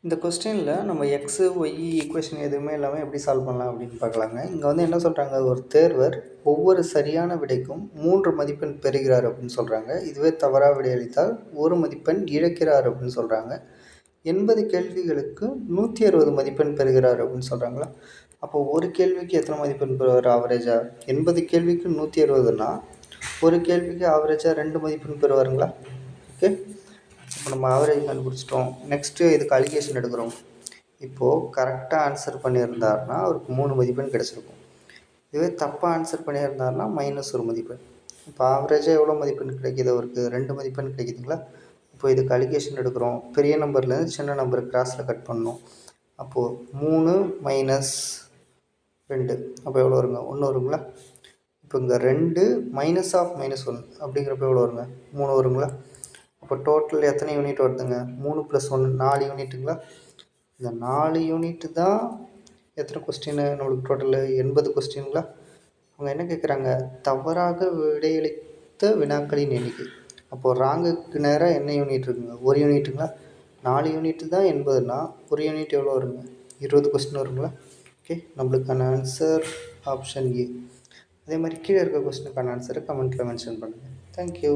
இந்த கொஸ்டினில் நம்ம எக்ஸு ஒய் ஈக்குவேஷன் எதுவுமே இல்லாமல் எப்படி சால்வ் பண்ணலாம் அப்படின்னு பார்க்கலாங்க. இங்கே வந்து என்ன சொல்கிறாங்க, ஒரு தேர்வர் ஒவ்வொரு சரியான விடைக்கும் 3 மதிப்பெண் பெறுகிறார் அப்படின்னு சொல்கிறாங்க. இதுவே தவறாக விடையளித்தால் 1 மதிப்பெண் இழக்கிறார் அப்படின்னு சொல்கிறாங்க. 80 கேள்விகளுக்கு 160 மதிப்பெண் பெறுகிறார் அப்படின்னு சொல்கிறாங்களா. அப்போ ஒரு கேள்விக்கு எத்தனை மதிப்பெண் பெறுவார் ஆவரேஜாக? 80 கேள்விக்கு 160னா ஒரு கேள்விக்கு ஆவரேஜாக 2 மதிப்பெண் பெறுவாருங்களா? ஓகே, இப்போ நம்ம ஆவரேஜ் கண்டுபிடிச்சிட்டோம். நெக்ஸ்ட்டு இதுக்கு அலிகேஷன் எடுக்கிறோம். இப்போது கரெக்டாக ஆன்சர் பண்ணியிருந்தாருன்னா அவருக்கு 3 மதிப்பெண் கிடச்சிருக்கும். இதுவே தப்பாக ஆன்சர் பண்ணியிருந்தாருன்னா -1 மதிப்பெண். இப்போ ஆவரேஜாக எவ்வளோ மதிப்பெண் கிடைக்கிது அவருக்கு? 2 மதிப்பெண் கிடைக்குதுங்களா. இப்போ இதுக்கு அலிகேஷன் எடுக்கிறோம். பெரிய நம்பர்லேருந்து சின்ன நம்பர் கிராஸில் கட் பண்ணணும். அப்போது 3 - 2 அப்போ எவ்வளோ வருங்க? 1 வருங்களா. இப்போ இங்கே 2 -1 அப்படிங்கிறப்ப எவ்வளோ வருங்க? 3 வருங்களா. அப்போ டோட்டல் எத்தனை யூனிட் வருதுங்க? 3 + 1 4 யூனிட்டுங்களா. இந்த 4 யூனிட்டு தான் எத்தனை கொஸ்டின் நம்மளுக்கு டோட்டலு 80 கொஸ்டின்களா. அவங்க என்ன கேட்குறாங்க, தவறாக விடையளித்த வினாக்களின் எண்ணிக்கை. அப்போது ராங்குக்கு நேராக என்ன யூனிட் இருக்குங்க? 1 யூனிட்டுங்களா. 4 யூனிட்டு தான் 80னா 1 யூனிட் எவ்வளோ வருங்க? 20 கொஸ்டின் வருங்களா. ஓகே, நம்மளுக்கான ஆன்சர் ஆப்ஷன் ஏ. அதே மாதிரி கீழே இருக்க கொஸ்டினுக்கான ஆன்சரை கமெண்ட்டில் மென்ஷன் பண்ணுங்கள். தேங்க்யூ.